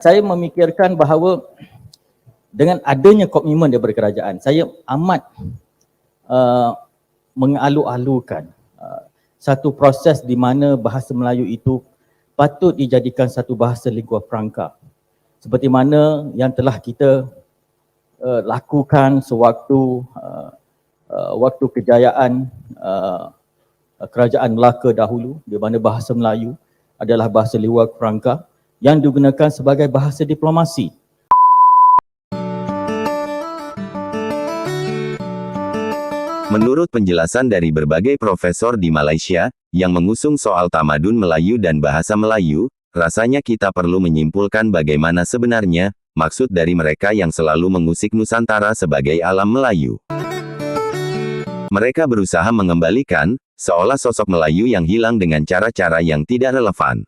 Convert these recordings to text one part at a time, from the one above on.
Saya memikirkan bahawa dengan adanya komitmen daripada kerajaan, saya amat mengalu-alukan satu proses di mana bahasa Melayu itu patut dijadikan satu bahasa lingua franca. Seperti mana yang telah kita lakukan sewaktu waktu kejayaan kerajaan Melaka dahulu, di mana bahasa Melayu adalah bahasa lingua franca yang digunakan sebagai bahasa diplomasi. Menurut penjelasan dari berbagai profesor di Malaysia, yang mengusung soal tamadun Melayu dan bahasa Melayu, rasanya kita perlu menyimpulkan bagaimana sebenarnya maksud dari mereka yang selalu mengusik Nusantara sebagai alam Melayu. Mereka berusaha mengembalikan, seolah sosok Melayu yang hilang dengan cara-cara yang tidak relevan.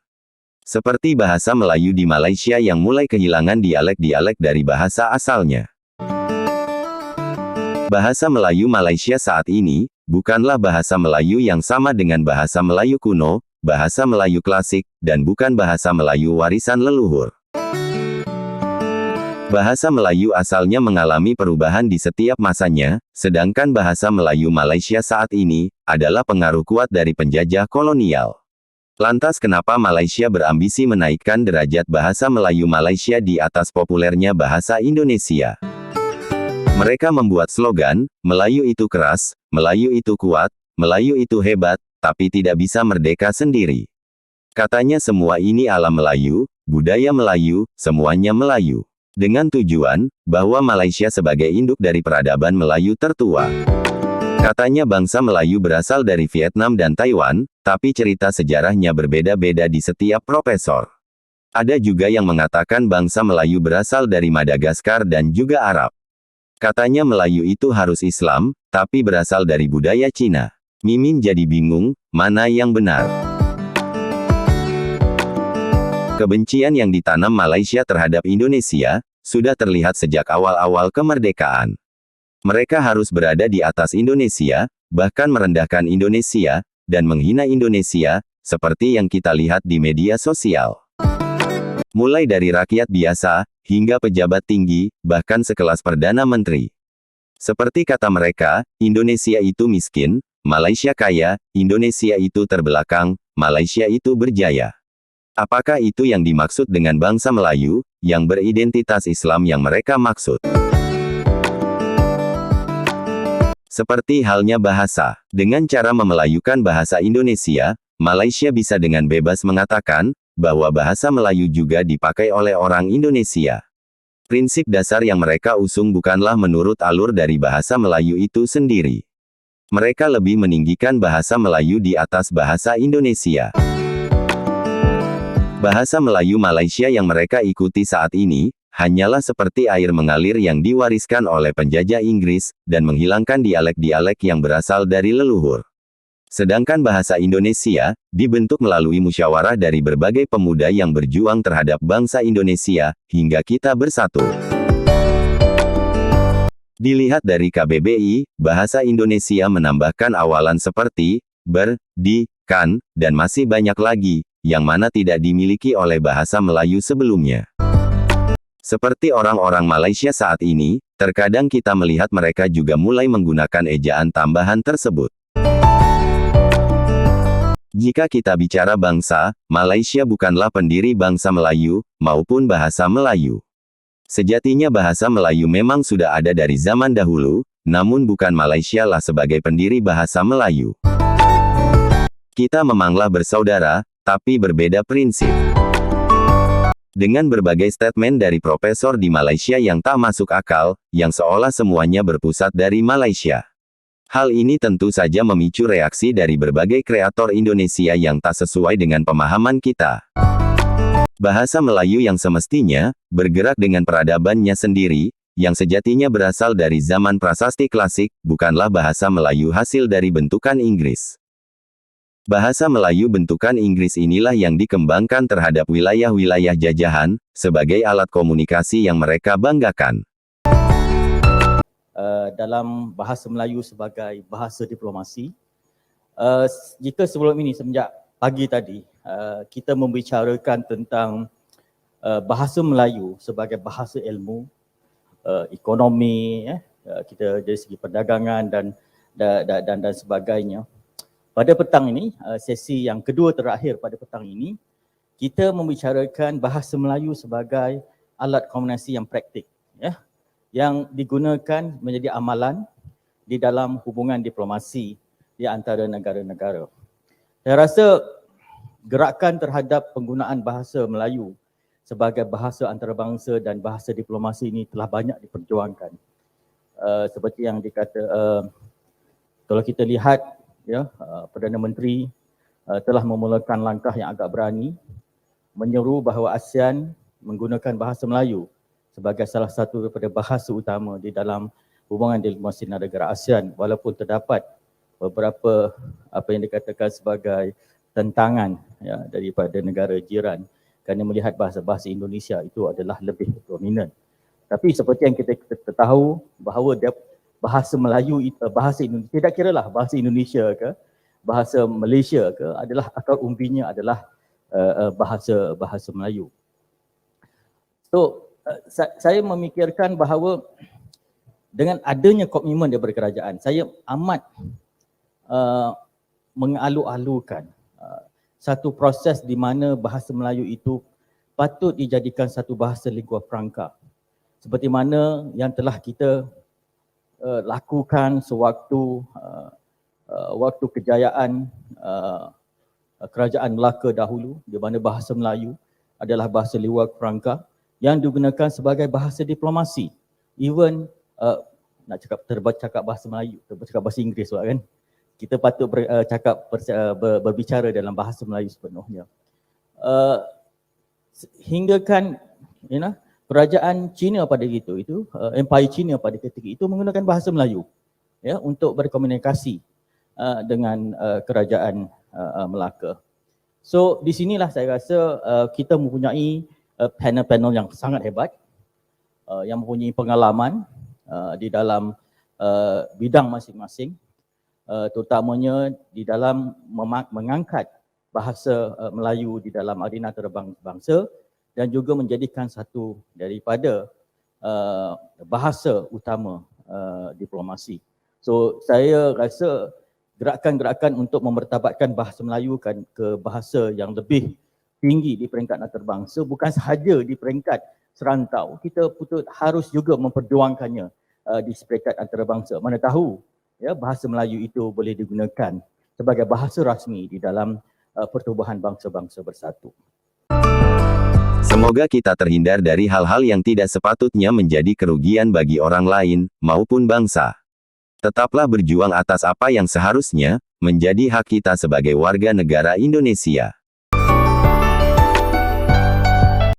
Seperti bahasa Melayu di Malaysia yang mulai kehilangan dialek-dialek dari bahasa asalnya. Bahasa Melayu Malaysia saat ini, bukanlah bahasa Melayu yang sama dengan bahasa Melayu kuno, bahasa Melayu klasik, dan bukan bahasa Melayu warisan leluhur. Bahasa Melayu asalnya mengalami perubahan di setiap masanya, sedangkan bahasa Melayu Malaysia saat ini, adalah pengaruh kuat dari penjajah kolonial. Lantas kenapa Malaysia berambisi menaikkan derajat bahasa Melayu Malaysia di atas populernya bahasa Indonesia? Mereka membuat slogan, Melayu itu keras, Melayu itu kuat, Melayu itu hebat, tapi tidak bisa merdeka sendiri. Katanya semua ini alam Melayu, budaya Melayu, semuanya Melayu. Dengan tujuan, bahwa Malaysia sebagai induk dari peradaban Melayu tertua. Katanya bangsa Melayu berasal dari Vietnam dan Taiwan, tapi cerita sejarahnya berbeda-beda di setiap profesor. Ada juga yang mengatakan bangsa Melayu berasal dari Madagaskar dan juga Arab. Katanya Melayu itu harus Islam, tapi berasal dari budaya Cina. Mimin jadi bingung, mana yang benar. Kebencian yang ditanam Malaysia terhadap Indonesia, sudah terlihat sejak awal-awal kemerdekaan. Mereka harus berada di atas Indonesia, bahkan merendahkan Indonesia, dan menghina Indonesia, seperti yang kita lihat di media sosial. Mulai dari rakyat biasa, hingga pejabat tinggi, bahkan sekelas Perdana Menteri. Seperti kata mereka, Indonesia itu miskin, Malaysia kaya, Indonesia itu terbelakang, Malaysia itu berjaya. Apakah itu yang dimaksud dengan bangsa Melayu, yang beridentitas Islam yang mereka maksud? Seperti halnya bahasa, dengan cara memelayukan bahasa Indonesia, Malaysia bisa dengan bebas mengatakan, bahwa bahasa Melayu juga dipakai oleh orang Indonesia. Prinsip dasar yang mereka usung bukanlah menurut alur dari bahasa Melayu itu sendiri. Mereka lebih meninggikan bahasa Melayu di atas bahasa Indonesia. Bahasa Melayu Malaysia yang mereka ikuti saat ini, hanyalah seperti air mengalir yang diwariskan oleh penjajah Inggris, dan menghilangkan dialek-dialek yang berasal dari leluhur. Sedangkan bahasa Indonesia, dibentuk melalui musyawarah dari berbagai pemuda yang berjuang terhadap bangsa Indonesia, hingga kita bersatu. Dilihat dari KBBI, bahasa Indonesia menambahkan awalan seperti, ber, di, kan, dan masih banyak lagi, yang mana tidak dimiliki oleh bahasa Melayu sebelumnya. Seperti orang-orang Malaysia saat ini, terkadang kita melihat mereka juga mulai menggunakan ejaan tambahan tersebut. Jika kita bicara bangsa, Malaysia bukanlah pendiri bangsa Melayu, maupun bahasa Melayu. Sejatinya bahasa Melayu memang sudah ada dari zaman dahulu, namun bukan Malaysia lah sebagai pendiri bahasa Melayu. Kita memanglah bersaudara, tapi berbeda prinsip. Dengan berbagai statement dari profesor di Malaysia yang tak masuk akal, yang seolah semuanya berpusat dari Malaysia. Hal ini tentu saja memicu reaksi dari berbagai kreator Indonesia yang tak sesuai dengan pemahaman kita. Bahasa Melayu yang semestinya bergerak dengan peradabannya sendiri, yang sejatinya berasal dari zaman prasasti klasik, bukanlah bahasa Melayu hasil dari bentukan Inggris. Bahasa Melayu bentukan Inggris inilah yang dikembangkan terhadap wilayah-wilayah jajahan, sebagai alat komunikasi yang mereka banggakan. Dalam bahasa Melayu sebagai bahasa diplomasi, jika sebelum ini, semenjak pagi tadi, kita membicarakan tentang bahasa Melayu sebagai bahasa ilmu, ekonomi, kita dari segi perdagangan dan sebagainya. Pada petang ini, sesi yang kedua terakhir pada petang ini, kita membicarakan bahasa Melayu sebagai alat komunikasi yang praktik, yang digunakan menjadi amalan di dalam hubungan diplomasi di antara negara-negara. Saya rasa gerakan terhadap penggunaan bahasa Melayu sebagai bahasa antarabangsa dan bahasa diplomasi ini telah banyak diperjuangkan. Seperti yang dikata, kalau kita lihat, Perdana Menteri telah memulakan langkah yang agak berani menyeru bahawa ASEAN menggunakan bahasa Melayu sebagai salah satu daripada bahasa utama di dalam hubungan diplomasi negara ASEAN, walaupun terdapat beberapa apa yang dikatakan sebagai tentangan daripada negara jiran kerana melihat bahasa Indonesia itu adalah lebih prominent. Tapi seperti yang kita tahu bahawa bahasa Melayu, bahasa Indonesia, tidak kiralah bahasa Indonesia ke, bahasa Malaysia ke, adalah akar umbinya adalah bahasa Melayu. So, saya memikirkan bahawa dengan adanya komitmen daripada kerajaan, saya amat mengalu-alukan satu proses di mana bahasa Melayu itu patut dijadikan satu bahasa lingua franca. Seperti mana yang telah kita lakukan sewaktu waktu kejayaan kerajaan Melaka dahulu, di mana bahasa Melayu adalah bahasa lingua franca yang digunakan sebagai bahasa diplomasi. Even nak cakap bahasa Melayu, cakap bahasa Inggeris kan, kita patut berbicara dalam bahasa Melayu sepenuhnya. Hingga kan kerajaan China pada itu Empire China pada ketika itu menggunakan bahasa Melayu untuk berkomunikasi dengan kerajaan Melaka. So di sinilah saya rasa kita mempunyai panel-panel yang sangat hebat yang mempunyai pengalaman di dalam bidang masing-masing, terutamanya di dalam mengangkat bahasa Melayu di dalam arena antarabangsa dan juga menjadikan satu daripada bahasa utama diplomasi. So saya rasa gerakan-gerakan untuk memertabatkan bahasa Melayu ke bahasa yang lebih tinggi di peringkat antarabangsa bukan sahaja di peringkat serantau, kita harus juga memperjuangkannya di peringkat antarabangsa. Mana tahu bahasa Melayu itu boleh digunakan sebagai bahasa rasmi di dalam pertubuhan bangsa-bangsa bersatu. Semoga kita terhindar dari hal-hal yang tidak sepatutnya menjadi kerugian bagi orang lain maupun bangsa. Tetaplah berjuang atas apa yang seharusnya menjadi hak kita sebagai warga negara Indonesia.